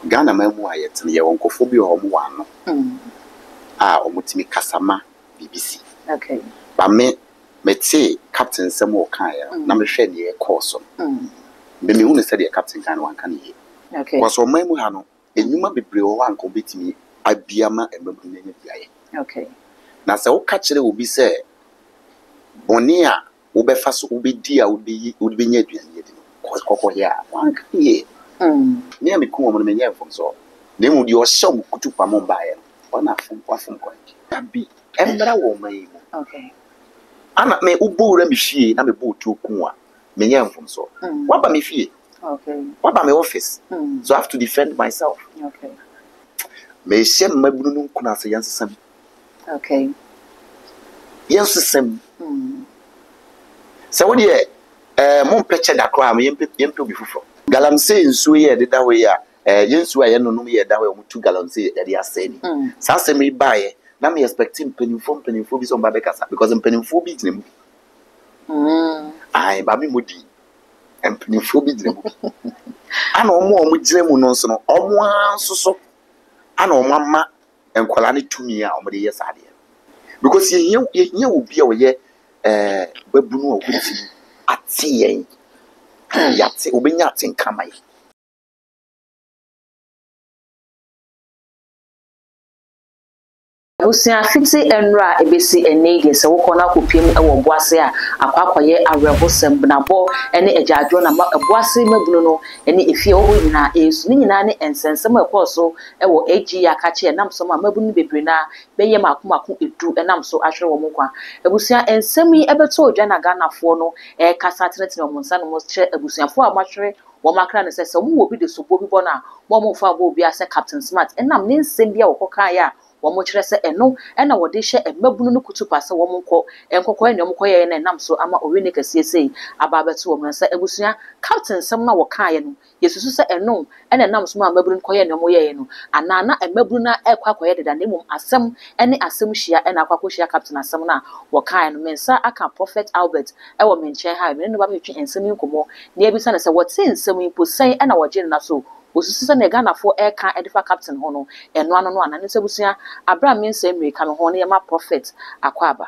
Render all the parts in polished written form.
Ghana memu ayet ne ye wonkofo bi o mo wano o mutimi kasama BBC. Okay. Ba me te captain sem o kan ya na me hwe ne e course no. Me hu ne se de captain kan wan kan ye. Okay. Because o memu ha no enyuma bebre o wan ko betimi abiama emabru na nya biaye. Okay. Na se wo ka kire obi se boni a wo be fa so wo be di a wo be nya aduane ye di no. Kokko ya wan kan ye. Me me ku mo no me nya fom so. Na mu di o hye mo kutupa mo ba ye no. Ona fom ko. Abi embra wo mai mo. Okay. Ana me ubura me fie na me bo tu ku a me nya fom so. Waba me fie. Okay. Waba me office. So I have to defend myself. Okay. Me hye mabunu nu kuna se yansesam. Okay. Yansesam. So what ye mon pleche da kwa me yempe obi fufo. Galamsey nsuo ye de da we ya yensuo aye nonum ye da we o mutu galamsey ye de aseni. Sa se me bae na me expecting penifo bi so mba be kasa because penifo bi ginem. Ai ba me modi. Penifo bi ginem. Ana omo gire mu no so no omo ansoso ana omo amma enkola ne tumi a omo de yes ade because ye obi a we babunu a wuti ate yen yate obenya ate nkamai Osia fiti enra ebesi enege se wokona kopiem ewo boase a akwakoye awrehosem nabo ene ejaadwo na boase mabunu no ene efie wo nyina esu ni nyina ne ensensem ekoso ewo agi akache enam so ma mabunu bebre na beye makomako edu enam so ahwe wo mokwa ebusia ensemi ebeto odwa na Ghanafo no kasa tenetene mo nsa no mo che ebusiafo a mahwere wo makra ne se wo obi de sobo bi bona mo fa bo obi ase Captain Smart enam ne nsem bia wo kokan ya womo kire se eno na wode hye emabunu no kutupa se womo nko enkokọ ene omkọ ye na nam so ama owe ne kasiese aba beto womo se ebusua Captain sam na wo kan ye no yesusu se eno na nam so ma mabunu nko ye ne omo ye no anana emabunu na ekwakoye deda na mum asem ene asem hia na akwakohia Captain asem na wo kan no mensa aka Prophet Albert wo menchen ha me no ba metwe ensem nkomo na ebisa na se wote ensem imposan na woje na so osusu na Ghanafo eka edifa Captain ho no eno ano no anane se busua Abraham mense America me ho na yema Prophet akwaba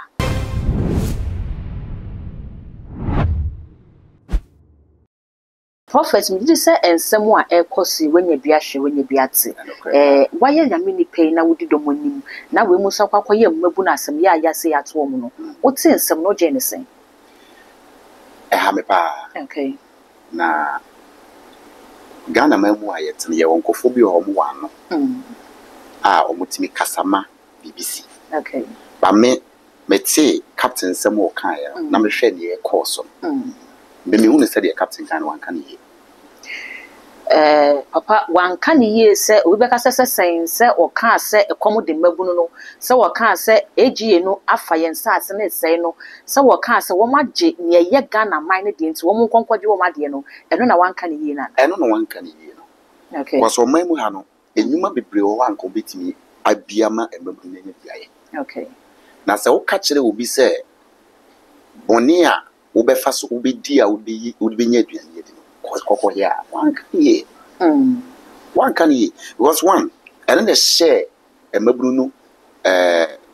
Prophet me did say ensem a ekosi wenya bia hwe wenya bia te waye nyame ni pei na wodi domonim na we mu sakwakoye mmabu na asem ya ayase ya to mu no wote ensem no je ne sen ha me pa okay na Ghana memu ayet ne ye wonkofo bi o mo wano o mutimi kasama BBC. Okay. Ba me te captain sem o kan ya na me hwe ne e course no. Me hu ne se de captain kan wan kan ye. Papa wan kan ye se obi beka se sen se o kan se ekomo de mabunu no se o kan se AGA no afa yen sa ase na sei no se o kan se wo magye ne ye Ghana man ne de nti wo mo konkodwe wo made no eno na wan kan ye na. Eno na wan kan ye no. Okay. Was o memu ha no enyuma bebre o wan ko betimi abiama emabru na nya biaye. Okay. Na se wo ka kire obi se boni a wo be fa so wo be di a wo be nya aduane ye di kokko ya wan kan ye. One can ye because one and then share emabru no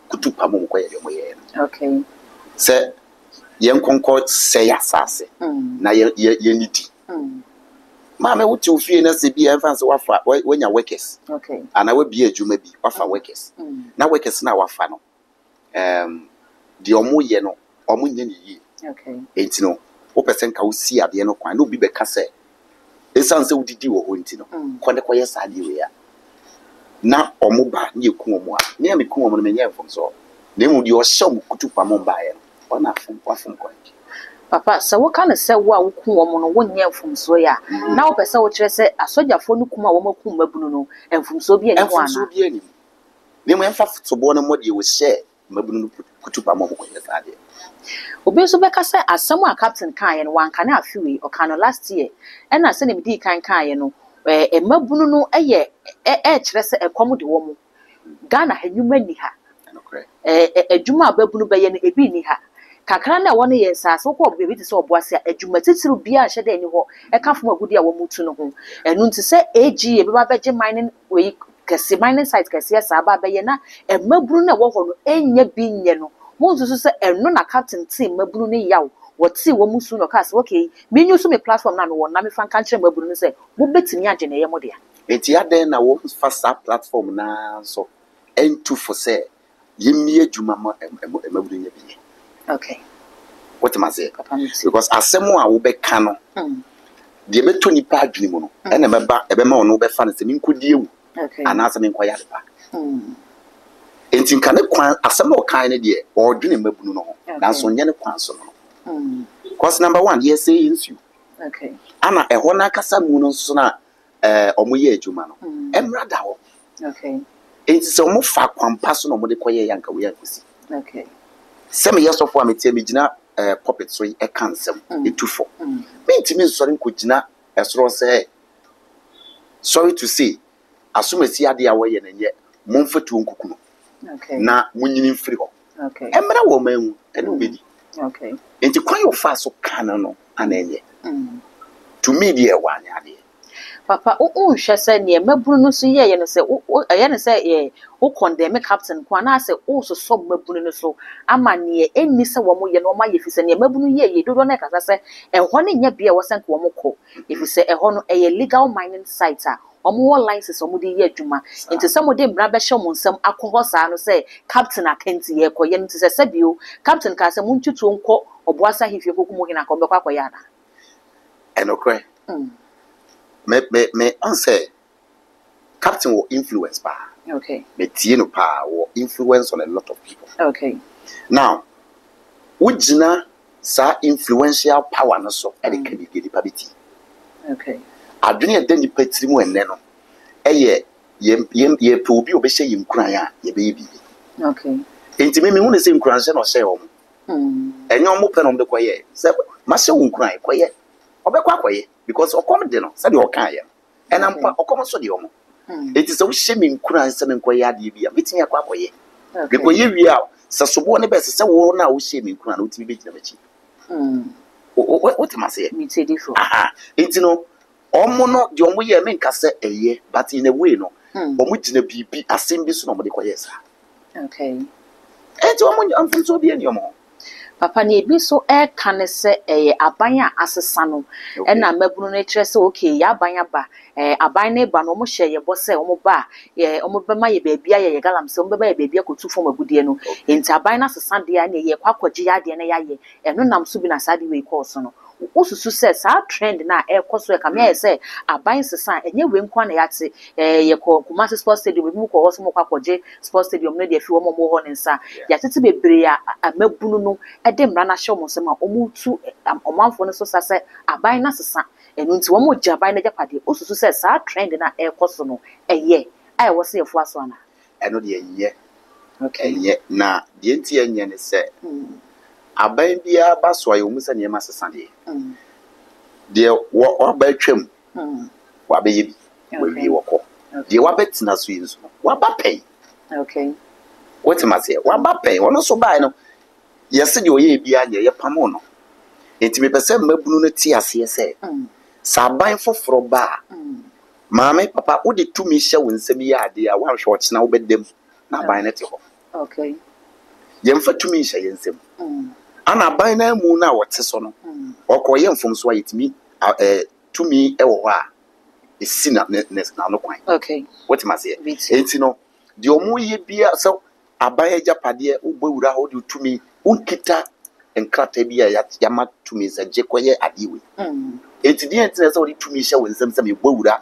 kutupa mo ko ye mo ye. Okay. Se yen konko se ya sase na ye nidi. Mama wuti ofie na se bi enfanse wafa wenya workers. Okay. Ana we bi adwuma bi wafa workers. Na workers na wafa no de omo ye no omo nya ne yi. Okay. Enti no wo person ka wo si ade no kwan no bi be ka se esanse udidi wo ho enti no kwande koye sade we ya na omo ba na eku omo a na me ku omo no me nya enfom so na emu di o hye omo kutupa mo ba ye no ona afom kwa Papa se wo kan se wo a wo ku omo no wo nya enfom so ya na wo pese wo kire se asojafo no kuma wo maku mabunu no enfom so bi ani ho ana enfom so bi ani ne mo enfa fotobo no mo de wo hye mabunu no kutupa mo ko ye sade obi so beka se asem a Captain kan ye no wan kan afiwe o kan last year na se ne medi kan ye no mabunu no eye kire se ekomo de wo mu Ghana hanyuma ni ha adwuma babunu beye no ebi ni ha kakra na wɔ no yɛ saase wokɔ bebi te sɛ ɔboase a adwuma titiri bia hyɛ dɛ ni hɔ ɛka fom agudi a wɔn tu no ho ɛnu nti sɛ AG ebeba bɛgye mining wei kɛse mining site kɛse saa ba bɛyɛ na mmabunu na ɛwɔ hɔ no enya bi nyɛ no mo nso sɛ ɛno na captain team mmabunu ne yaw wɔte wɔ mu su no ka sɛ okay menyu so me platform na me wɔ na me fan kan kyerɛ mmabunu no sɛ mo betimi agye na ɛyɛ mo dea enti adan na wo fa platform na so entu for say yemie adwuma ma mmabunu nya bi okay what am I say because asemo a wo bɛka no de beto nipa adwene mu no ɛna mɛba ɛbɛma wo no bɛfa no sɛ minkodi ewu ana asɛ menkɔ yade ba enti nka ne kwan asemo o kan ne de ɔdwene mmabunu no ho nanso nyɛ ne kwan so no because number 1 yes say insu okay ana ɛhɔ na kasa mu no so na ɔmo yɛ adwuma no emra da hɔ okay enti sɛ ɔmo fa kwampa so na ɔmo de kɔyɛ yanka we akosi okay sɛ me yɛsɔfo a metie me gyina puppet so ɛka nsɛm ɛtufo mentimi nsɔre nkɔgyina ɛsoro sɛ sorry to say asomasi ade a wɔyɛ no nyɛ momfatuo nkuku no na munyini mfiri hɔ ɛmmra wɔ ma hu ɛne wobɛdi enti kwan yɛ fa so ka no ana ɛnyɛ to me deɛ ɛwɔ ane adeɛ papa unhwɛ sɛ ne mabunu no so yɛ no sɛ ɛyɛ no sɛ wo condemn captain ko ana sɛ wo so sɔ mabunu no so ama ne enni sɛ wo mo yɛ no ma yɛ fi sɛ ne mabunu yɛ dodo na kasa sɛ ɛhɔ ne nya bia wo sɛ ko wo kɔ efi sɛ ɛhɔ no ɛyɛ legal mining site a omo wo license omo de yɛ adwuma enti sɛ mo de mbra bɛ hyɛ mo nsɛm akɔhɔ saa no sɛ captain akenti yɛ kɔ yɛ no sɛ sɛbio captain ka sɛ mo ntutu nkɔ ɔboasa hifie koku mo hina kɔ bɛkɔ akɔ yɛ ana ɛnokre me answer captain will influence pa okay me tie no pa will influence on a lot of people okay now ujina sa influential power no so e de kan di pa beti okay adwene e de ni patiri mu enne no ye pe obi obehye yim kuran a ye be bibi okay enti me hu ne se nkuran hye no hye omo enyo mo pe no de koye se ma hye wo nkuran koye obekwa koye because okom de no se de okan ye enampa okom so de omo enti se wo hye me nkuran se me koye ade bi a bitimi akwa koye de koye wi a se sobo ne be se wo na wo hye me nkuran wo timi be gina bachi what am I saying me say different enti no omo no de omo ye me nka se eye but in a way no omo gina bibi asem bi so no mo de koye sa okay enti omo amfun so bi eni omo papa ne bi so ka ne se aban a asesa no e na mabunu no kire se okay ya aban aba aban ne ba no mo hye ye bo se omo ba omo be ma ye ba bia ye galam se omo be ba ye ba bia kotu fom agudie no enti aban na asesa de ya ne ye kwakwaji ya de ne ya ye eno nam so bi na sade we course no ususu se sa trend na ekoso e ka me se aban sesa enye we nkwa na yate ye ko Kumasi Sports Stadium bi mu ko hoso mo kwakwaje Sports Stadium no de afi wo mo ho ne nsa ya tete bebre a mabunu no de mra na hye mo se ma omutu omanfo no so sa se aban na sesa enu nti wo mo gya aban na japade ususu se sa trend na ekoso no eye ai wo se yefo aso ana eno de eye okay eye na de nti enye ne se aban bia ba so ayo musa ne ma sesa de wo ba twam wa be ye bi we wo ko de wa betina so yin so wa ba pay okay what am I say wa ba pay wono so bai no yesi de oye bia ye pamo no enti me pese mabunu no ti ase se sa ban foforo ba maame papa wo de tumi hye wo nsem ya ade a wa hwe ochina wo bedem na ban ne te ho okay ye mfa tumi hye ye nsem ana ban na mu na wote so no okoye mfom so ayetimi tumi e wo ha esi na no kwan okay what am I say enti no de omo ye bia so aban ajapade ubewura ho de tumi unkita enkrata bia ya ma tumi za je koye adiwe enti de enti na so de tumi hye wo nsem se me ubewura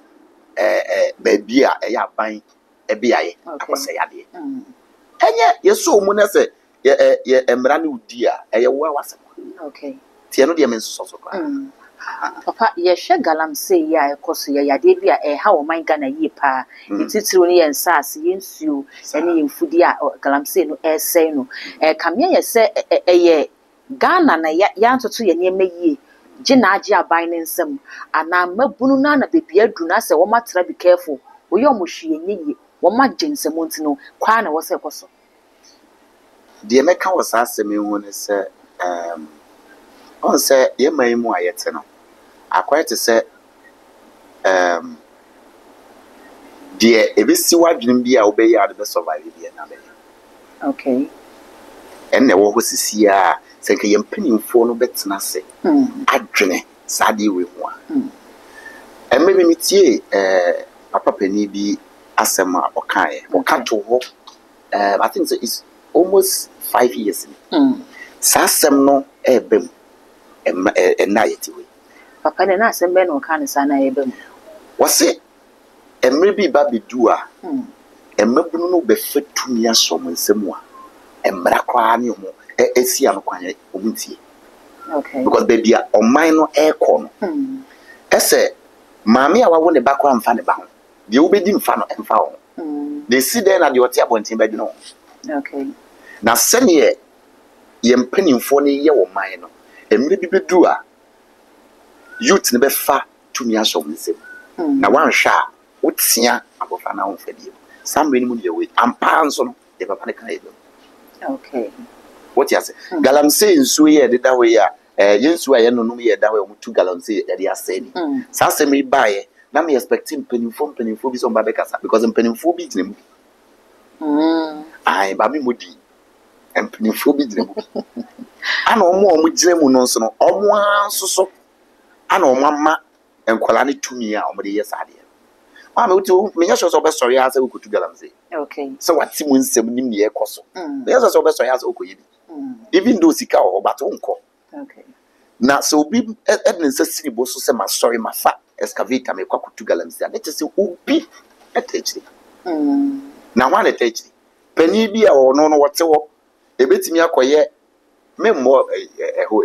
ba bia ya aban e bia ye akosa ya de enye yeso mu na se ye emra ne udi a eye wo awase okay tie no de men so kwa papa ye hwe galamsey ya ekoso ye yade bia ha wo man Ghana yi pa titiro ne ye nsase ye nsuo ene ye mfudi a galamsey no esey no kamye ye se ye Ghana na ya ntoto ye ne mayi gye na age aban ne nsem ana mabunu na bebia du na se wo matra be careful wo ye omohwe ye wo ma gensem ntino kwa na wo se ekoso de meka wo sa asem hu ne se On say ye may mo ayete no. Akwa te say dear ebisi wadwene bi a obeyi ade be survive bi na be. Okay. Enne wo ho sisi a se nke ye mpanimfo no betena se. Adwene sade we ho a. Emme bi tie papa pani bi asema okae. Okato ho I think so it's almost 5 years. Sasem no ebem na yeti we. Papa na asem be no kan sa na ebem. Wose emre bi ba bedu a emmabunu no be fatumi asom nsemu a emmra kwa ne ho esi ano kwanye omuntie. Okay. Because baby a oman no ekọ no. Ese maami a wawo ne bakwa mfa ne ba ho. De obedi mfa no mfa ho. They see there na de ote abontin ba no. Okay. Na sene ye mpanimfo ne ye wo man no emre bi bedu a youth ne be fa tumi asom nsem. Na wan hwa wotia abofa na wonfa bi. Samre ni mu de we ampa nso no de papa ne kan ebe. Okay. What you say? Galamsey nsuo ye de da we a yensuo a ye no ye da we omutu galamsey de aseni. Sa semi bae na me expecting penifo bi so mba be kasa because penifo bi tinem. Ai ba mi modi. Penifo bi tinem. Ana omo gire mu no nso no omo ansoso ana omo amma enkola ne tumi a omo de yesade. Ma me uti me nyasho so be sorry ha se ukutu galamsey. Okay. So what mu nsem nim ne ekoso. Me nyasho so be sorry ha se okoye bi. Even though sika o but unko. Okay. Na so obi edne se siribo so se ma sorry ma fa excavator me kwa kutu galamsey. That is obi etechiri. Na wan etechiri. Pani bi a ono no wote wo ebetimi akoye memmo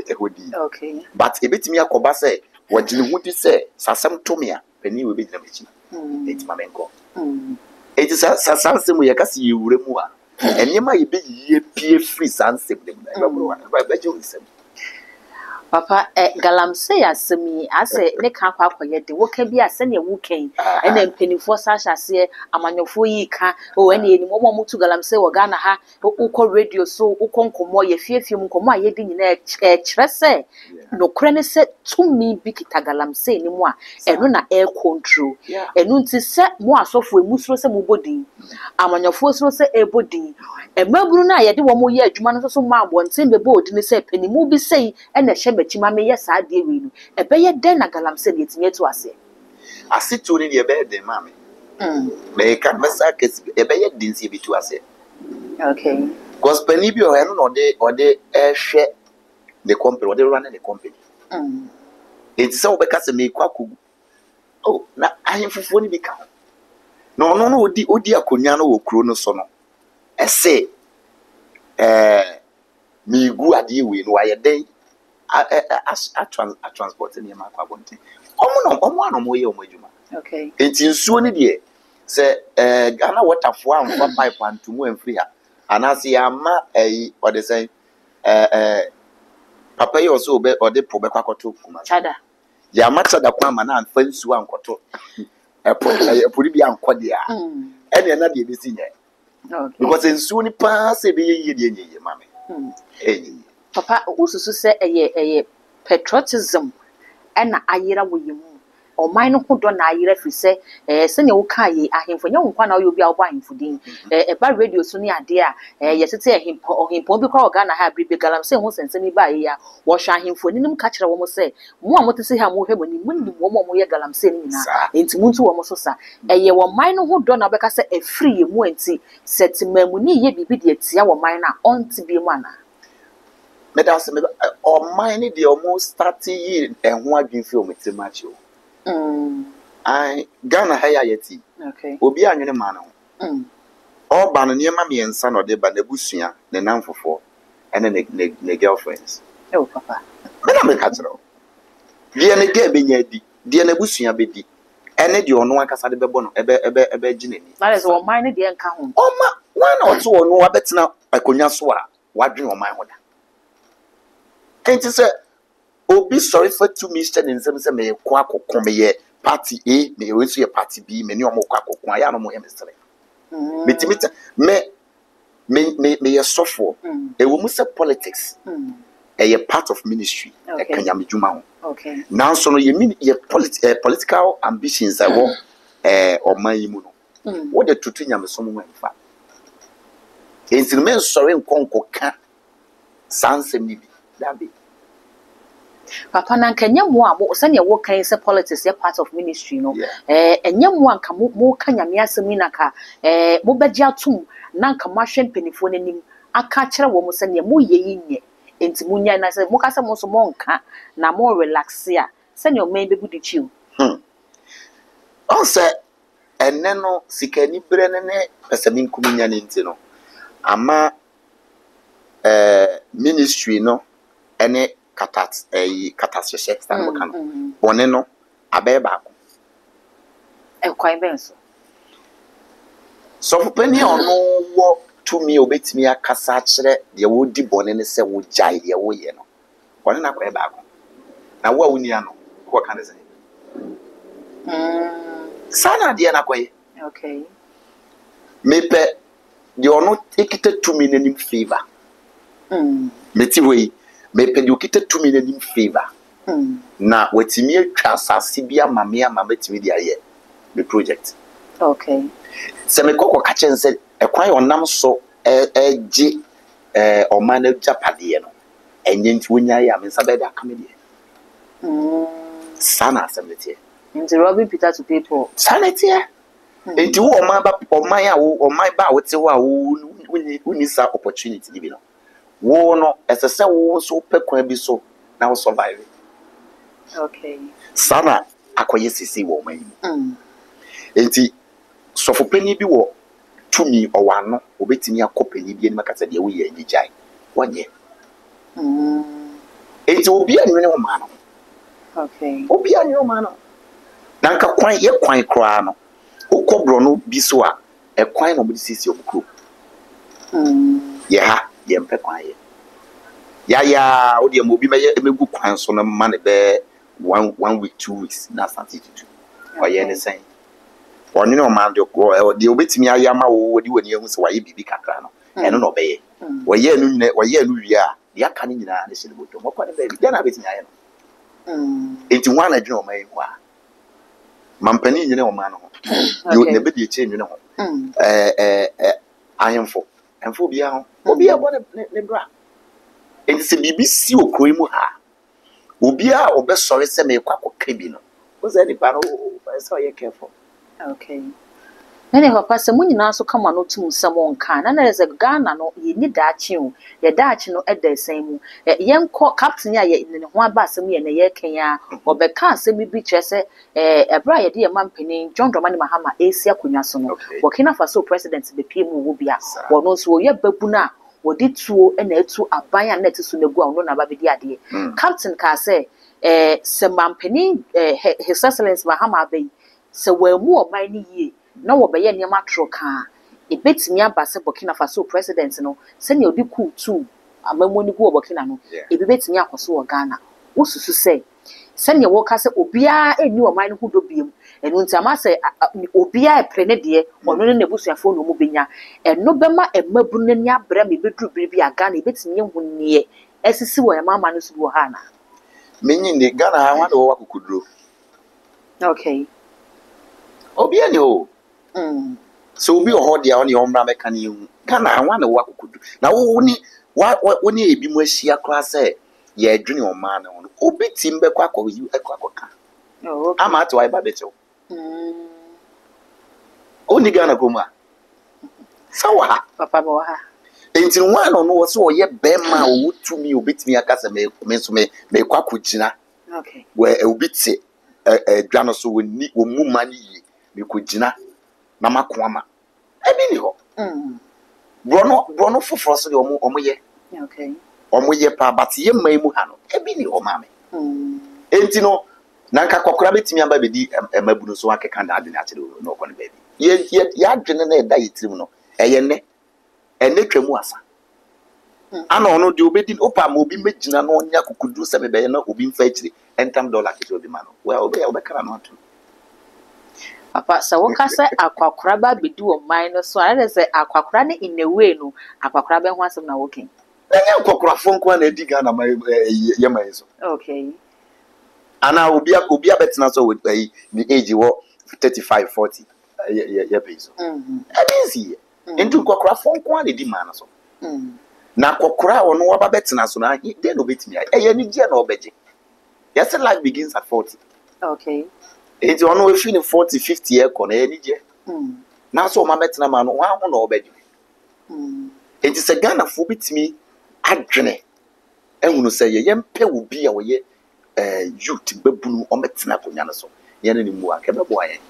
ehodi. Okay. But ebetimi akoba se wagine hudi se sasem tome a pani we be gina mechi. Eti ma menko. Eti sasansem ye kasi yewure mu a enema ye be yie pie free sansem dem. Ba jo nsem. Papa galamsey asemi ase ne kan kwa akoye de woka bi ase ne wuken ena mpanifo sa hyase amanyofo yi ka o ena eni mo mutu galamsey wo Ghana ha ukọ radio so ukọ nkomo ye fiefie mu nkomo aye di nyina kyerɛ se no kure ne se tumi bi kita galamsey ni mu a eno na air control eno nti se mo asofo emusuro se mo bodi amanyofo suro se ebodi emaburu na ye de wo mo ye adwuma no so ma abonten bebe odi ne se panimu bi sei ena hye chima me yes ade we no ebeye den na galamsey de etime to ase to ni de ebeye den mame me ka mesa kesi ebeye din si bi to ase. Okay. Because pani bi o eno no de hwe the company or they run the company. It's so because me kwaku oh na ahemfofo ni bi ka no odi akonya no wo kuro no so no ese mi gu ade we no aye den a transport ni ma kwa bonte omo no mo ye omo adwuma. Okay. Enti nsuo ni de se Ghana waterfo amfa pipe antumu amfiri ha anase ya ma o de say papa yi also be ode po be kwakoto kuma Chada ya machada kwa ma na amfa nsuo ankoto epori bi ankode a ene na de be sinye. Okay. Because nsuo ni pa se be ye de nye mame. Papa ususu se eye patriotism ena ayira wo yimu oman no ho do na ayira fi se se ne wo ka ye ahemfo nya nkwa na obi a wo ahemfo din ba radio so ni ade a ye tete ahemfo bi kwa Ghana ha bribe galamsey ho sensemi ba ye ya wo hwa ahemfo ni nim ka kire wo mo se mo a mo tese ha mo hwe mo ni mo ni mo ye galamsey ni na enti muntu wo mo so sa eye wo man no ho do na beka se afiri ye mu enti setimamu ni ye bibi de atia wo man na onti bi mu ana. That's or mine the almost 30 years and one dream film it's a match. I Ghana haya yeti. Okay. Obi anwene ma no. All ban near mammy and son or de banebusua, the nan for four, and then the girlfriends. Oh, papa. Then I'm a catcher. Dear Nege Benyadi, dear Nebusia Bedi, and it you no one casa de bebono, ebe genie. That is all mine, dear Count. Oh, ma, 1 or 2 or no, I bet now I could not swear. What dream on my order? Can't you say, oh, be sorry for 2 Mr. and some may quack or come here, party A, may you see a party B, many more quack or quiet more mystery. Me a software, a woman say politics. a part of ministry Okay. kanyame dwuma ho Okay. now so no ye political ambitions I wo oman yi mu no what the tutu nyame so mo mfa enti men sori nkonko ka sansem ni bi dabi Papa na nkanya mo a mo se ne wo kan se politics ye part of ministry no enya mo anka mo ka nyame asem na ka mo begye atum na nka mo ahwe mpanifo nanim aka kire wo mo se ne mo ye yinye enti munya na se mo ka se mo so mo nka na mo relax ya se ne o men be budi chiu on se enne no sikani bre ne pesamin kuminya ne enti no ama ministry no ene katasese stand mo kan bone no abe ba ko kwan benso so fupani ono wo tumi obetimi akasa kire de wo di bone ne se wo jai de wo ye no bone na kwa ba ko na wo awuni ano ko kan de se sana de na kwa ye okay mepe de ono ekita tumi nanim favor meti we mepe de okita tumi nanim favor na watimi atwa asase bia mame betimi de aye the project okay se me kokko ka chense ekwan onam so eji oman japade no enye nti wonya ya me sabeda kamede sana asembete nti Robin Peter to people sanity enti wo oman ba wote wo a wo ni sa opportunity bi no wo no esese wo so pekwan bi so na wo survive okay sana akoye sisi wo man enti sofo pani bi wo tumi owano obetimi akopani bi ani makasa de wo ye ngijai wonye enti obi anwene wo ma no okay obi anwene wo ma no nanka kwan ye kwan kra no okobro no bi so a ekwan no bi sisi obukro ye ha ye mpe kwan ye ya odi am obi megu kwan so no ma ne be 1 week 2 weeks na santi tutu oye ne sen oni no man de obetimi ayama wo di wani ehu se waye bibi kakra no eno no beye waye anu wi a de aka ni nyina ne sele boto mokwa ne baby de na betimi aye no enti wan na dwene o man hu a mampani nyine o man no yo ne be de eche nyine ho ayemfo enfo bia ho obi a bo ne bra enti se bibi si okoi mu ha obi a obesore se me kwa koka bi no o ze ni pa no so ye careful okay nene papa se munyina so kama no tum samo nka na na ze Ghana no ye ni daachi o ye daachi no edasan mu yenko captain ya ye ne ho aba asem ye ne ye kenya obeka asem bi kyese ebra ye de ye mampeni John Dramani Mahama esi akonwa so no Burkina Faso president be pie mu wo bia wono so ye babuna wodi tuo na etu aban a net so negu a wono na ba be di ade captain ka se se mampeni his excellence Mahama be se wamu oman ni yie na wo be ye niam atro ka ebetimi aba se Burkina Faso president no se ne odi ku tu amamoni gu Burkina no ebetimi akoso wo Ghana wo susu se ne wo ka se obia eni oman no hudo biem enu nti ama se obia epre ne de ono ne nebusuafo no mu benya eno bema emabunu ne abra me bedru biribi a Ghana ebetimi ehunnie esisi wo emama no su wo ha na menyi ne Ghana ha wa do wakukudro okay obi ani o so obi oho dia oni omra meka ne hu Ghana ha wa na wakukudu na woni ebi mu ahia kra se ye adwene o ma na no obi timbe kwa kwa yi akwa ama ati wa ba becho oni Ghana koma sawa papa bo ha enti nwa no no so ye bema o wutumi obetimi akasa me so me kwa kugina okay we obi ti adwa no so woni wo mu mani yi me kugina na makoama ebi ni ho brono foforo so de omo ye okay omo ye pa but ye mai mu ha no ebi ni ho mame enti no na nka kokora betimi amba bedi emabunu so akeka da ade na akere no ko ne baby ye adwene na eda yitirim no eye ne ene twamu asa ana ono de obedi opa ma obi megina no nya kukudu se mebe na obi mfa akire entam dollar ke obi ma no well obi kara no ato papa sa wo ka se akwakora ba bedi o man no so ara se akwakora ne in a way no akwakora be ho asem na wokin nya nkokrafo nko na edi Ghana ma yema yeso Okay. ana obi abetena so with the age wo 35 40 ye peso abisi enti nkokrafo nko na edi ma na so na kokora ono waba betena so na de no betimi eye ni je na obeje yes life begins at 40 Okay. enti ono we feel 40 50 year ko na ye ni je na so ma betena ma no wa ho na obeje enti se Ghana fo bitimi adwene ehunu se ye mpe wo bi a wo ye youth babunu o metena konya no so ye ne mu aka bebo aye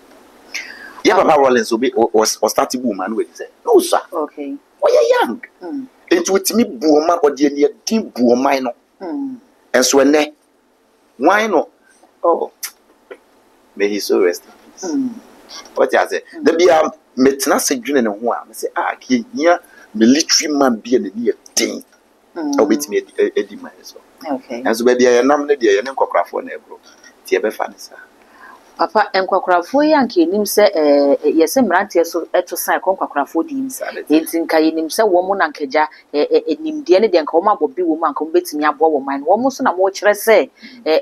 ye papa Rollins obi o start boom man we say no sir Okay. o ye young enti wotimi buoma o de ne din buoma no enso ene why no oh may he so rest what you say the bia metena se dwene ne ho a me say ke hia military man bia ne ne din obetimi edi man so Okay. enso ba bia ye nam ne de ye ne nkokrafo na ebro tie be fa ne sa Papa enkwakwarafo yi anka enim se yese mrantie so eto san konkwakwarafo di im enti nka yenim se wo mu na nkaja enimde ne de nka wo mabobi wo mu anka wo betimi abo wo man wo mu so na mo kire se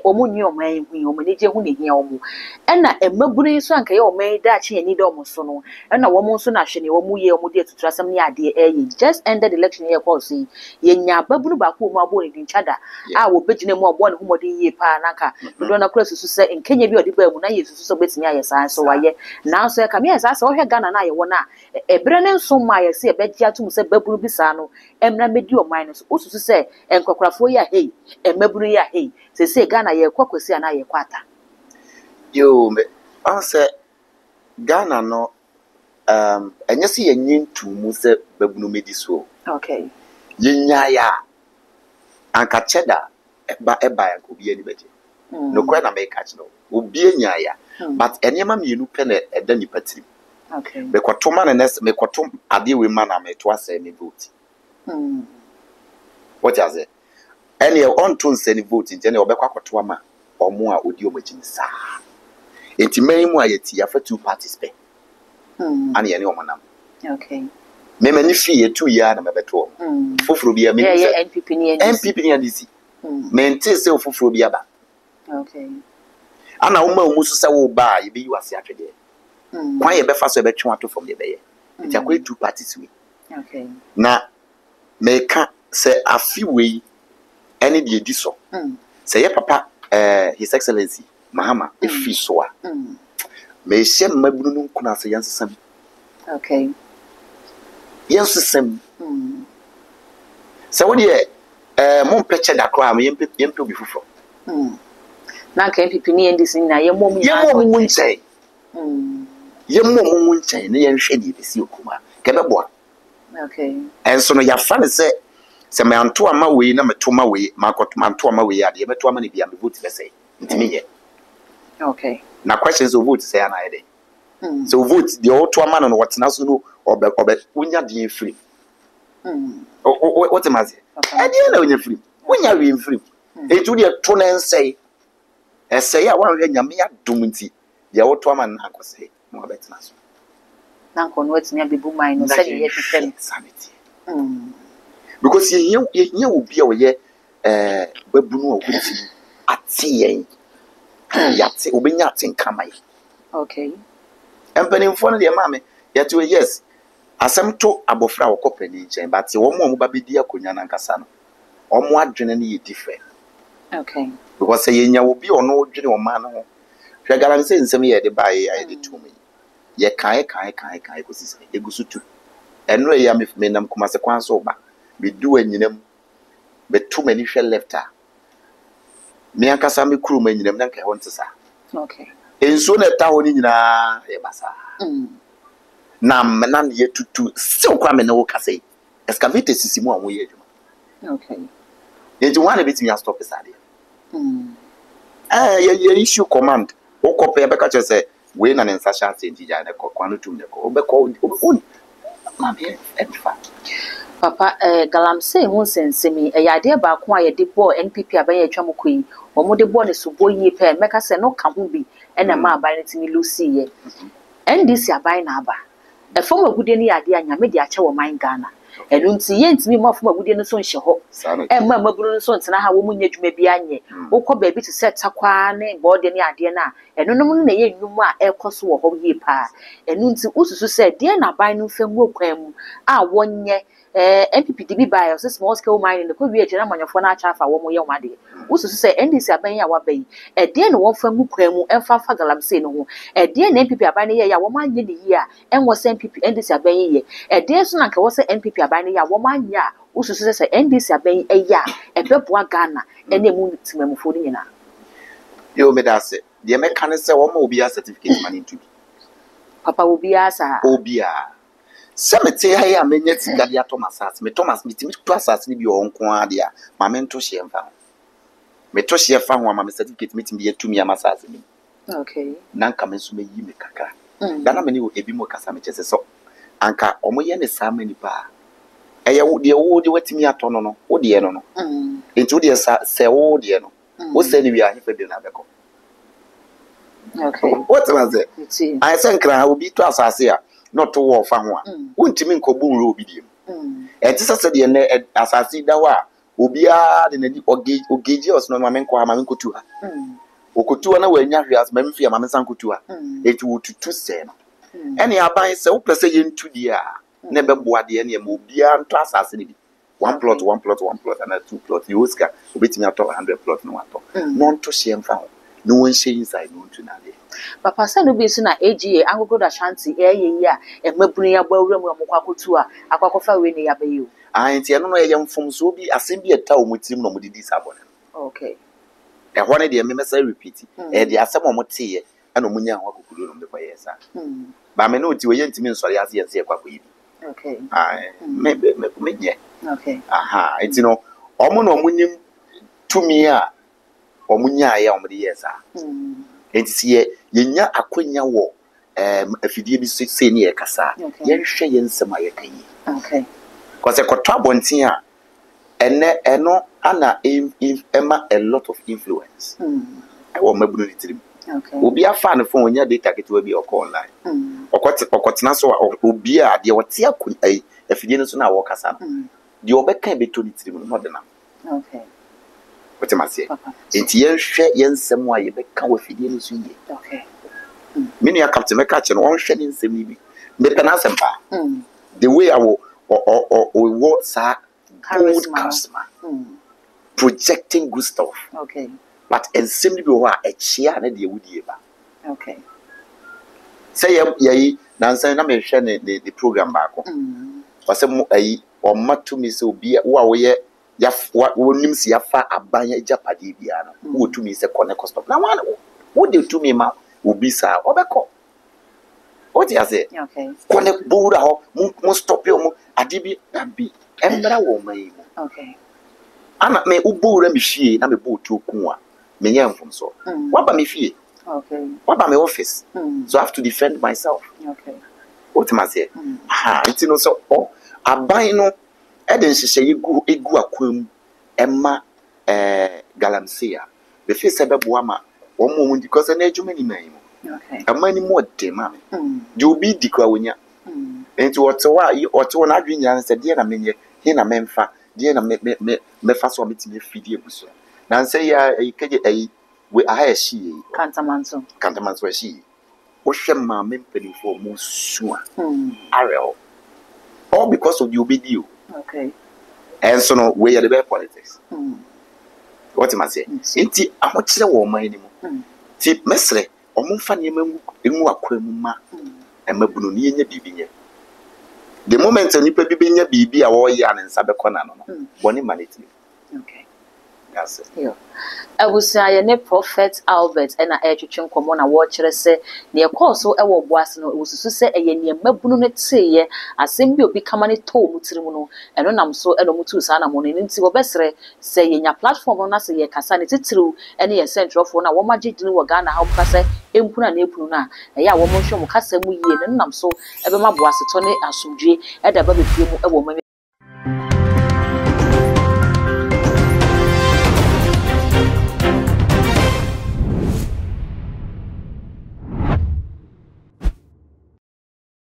wo mu nyi o man hu wo ne je hu ne hia wo mu ena emaburu so anka ye wo man da chi ani de wo so no ena wo mu so na hwe ne wo mu ye wo mu de tuturasam ne ade just ended the election here call say ye nya baburu ba ko mu abo ne din chada a wo begine mu obo ne hu modin ye pa naka do na kura susu se nkenya bi odi ba mu na susu so betimi ayesa so waye na so ka me ayesa so hwe Ghana na ye wona ebre ne nso ma ayese e begia tum se baburu bisa no emra medi o man so osusu se enkokrafo ya hey emaburu ya hey se Ghana ye kwakwasi ana ye kwata yo me answer Ghana no enye se ye nyintu mu se babunu medi so okay yenya ya anka cheda eba ya ko bi ani beje no kwa na me catch no obi enya ya but enema mienu pe na eda ni patrim okay me kwatoma na nes me kwatom ade we ma na me to asa me vote what you say any on to send vote nje na obekwa kwato ma omo a odi omagin sa enti man mu ayeti ya fa two parties pe ani ye ne omonam okay me mani fi ye two ya na me beto foforo bia me NPP ni NDC mente se foforo bia ba okay ana wo ma mu so se wo ba ye be yi wase atwede kwan ye be fa so be twa to from the be ye enti akwa two parties we okay na me ka se afi we any de di so se ye papa his excellency Mahama efi so a me hye mabunu nu kuna se yansesam okay yansesam se wo de mo peche da kwa me yempe obi fufo na nka NPP ni NDC na ye mom mu nchai mu nchai ne yen hwe de besi okuma ke beboa okay enso no ya fa ne se me anto ama we na meto ma we makoto anto ama we ade beto ama ne bia me vote be say ntimi ye okay na questions of vote say ana ede so vote the auto ama no what na so no obe unya de free what am I say e na unya free unya we free e tu de to na nsei say ya wan nyame ya dum nti de auto ama na akose mo betina so na nko no etimi abebu man no say ye tefem sanity because ye obi a we babunu a wuti atiyen yate obenya aten kamai okay empanimfo no de maame yate we yes asem to abofra wo kopani nchen but wo mo ba bedi akonya na nkasa no omo adwene ne ye different okay because ye nya obi ono odwene o ma no ho hwe garan se nsem ye de bae ya de to me ye kan ko sisi egusu tu enro ya me nam kuma se kwan so ba be du anyinam be to mani hwe left a me ankasa me kuru manyinam na nka ho ntesa okay enso na ta ho ni nyina ye basa na mena ye tutu se okwa me na wo kase excavator sisi mu anwo ye adwuma okay ye wan bit me stop sade ye issue command wo kope ye beka che we na nsa chance ntija na kwano tum ne ko obeko ma be efa papa galamsey hu sensemi yade ba ko a yede bo NPP abaye atwa mkoyi wo mo de bo ne so boyi pe meka se no ka ho bi ena ma abaye ne timi lucy ye NDC abaye na aba e fom agude ne yade anya me de ache wo man Ghana enu nti ye ntimi mo afoma gudie no so nhye ho ma maburu no so ntena ha wo munya dwuma bi anye wokọ ba bi to set takwa ne bode ne ade na enu no na ye nnwum a ekoso wo ho yie pa enu nti ususu se de na ban no fa mu okwan mu a wonye MPP bi buy us small scale mining the ko wi ejena manyofo na acha fa wo mo ye wo ade ususu se NDC aban ya wabai de na wo fa mu kwan mu emfa fa galamsey no ho de na MPP aban ye ya wo ma anye ne yi a enwo se MPP NDC aban ye de so na nka wo se MPP aban ye ya wo ma anye a ususu se NDC aban ya ebeboa Ghana ene mu timamufo ni nyina yo me da se de me kan se wo ma obi a certificate mani to bi papa obi asa obi a Semete ya menye tika dia Thomas as me Thomas mitimi to asase ni bi o nko ade a ma me nto hye mfa me to hye fa ho ma me certificate mitimi ya tumi amasase ni okay nanka me so me yi me kakra dana me ni o ebi mo kasa me chese so anka omoye ne sa mani pa eye wo de watimi ato no no wo de no enti wo de se wo de no wo se ni wi a hefe de na beko okay what was it I say nkra obi to asase a not to war fa ho a wontimi nkobu nro obi dem enti sase de ne asase da wa obi a de na ogeji os no ma men ko ha ma men ko tu ha okotu na wanya hwe as ma mfia ma men san kotu ha eti wo tutu se no ene aban se wo prese ye ntu di a na be boa de ne ma obi a nto asase ni bi one plot and 2 plot you oska obetimi ato 100 plot no ato no nto hye mfa ho no one shey inside no ntu na de papa say no be so na AGA Angogo Ashanti ye a emabunu ya gbawura mu amokwa kotu a akwakofa we ne ya be yo enti eno no ye mfom so bi asem bi eta o mutim no mudidi sabone okay e ho ne de me mesa repeat e de asem o muteye ana omunya ho akokuru no mekwa yesa ba me no ti we yentimi nsori ase yense e kwakwa ibi okay me nye okay aha enti no omo no omunyim tumi a omunya ya omde yesa enti yenya akonya wo afidie bi se ne ye kasa ye hwe yensem ayeka yi okay because ekotwa bontin a eno ana ema a lot of influence wo mabunu ni tirim okay obi afa ne phone onya data ketewa bi okọ online okotena so obi a de wote akon afidie no so na wo kasa de obeka beto ni tirim no de na okay what am I saying enti yen hwe yensem a ye beka wo afidie no so yi okay mini ya captain me catch no won hwe ni nsem ni bi me pena sempa the way I will what sa good customer projecting good stuff okay but ensem ni bi ho a echia na de wudie ba okay say ye na nsan na me hwe ne the program ba ko wase mo ayi o matu mi se obi wo a wo ye ya wonim si yafa abanya japade bia no wo tumi se connect stop na wo de tumi ma obi sa obeko o ti ase okay connect bura ho mo stop yo mo adibi abi embra wo mai mo okay ana me ubura mi fie na me bo tu ku a me nya mfom so waba me fie okay waba me office so I have to defend myself okay o ti ma se iti no so aban no eden hihye egu akwam emma galamsey a be fi se bebo ama omo mu because na adwuma ni mai mo okay amani mo de ma de obi di kwa wonya enti wote na adwenya se de na menye he na memfa de na me fa so metime fidie buso na nse ya keje we aha ehie kantamanso ehie wo hwe ma mempeni for mo sua arel all because of the obedio okay and so no we are the best politics what am I saying enti ahokyere wo man ni mo ti mesre omumfa ne emu akwam ma emabunu ne yenya bibinye the moment nipa bibinye bibi a wo ya ne nsa bekona no boni maniti okay that's it yeah abusia ye ne Prophet Albert ena etwetwe nkomo na wo kyere se ne ekoso ewo boase no wosusu se eye ne mabunu no teye asem bi obi kama ne to mutirimu no eno nam so eno mutu sa na mo ne nti wo besre se ye nya platform na se ye kasa ne titiru ene ye central fo na wo magidini wo Ghana ha wo kasa empuna na epunu na eye a wo mo hwe mo kasa mu yie ne nam so ebe ma boase to ne asomdwe eda ba bepie mu ewo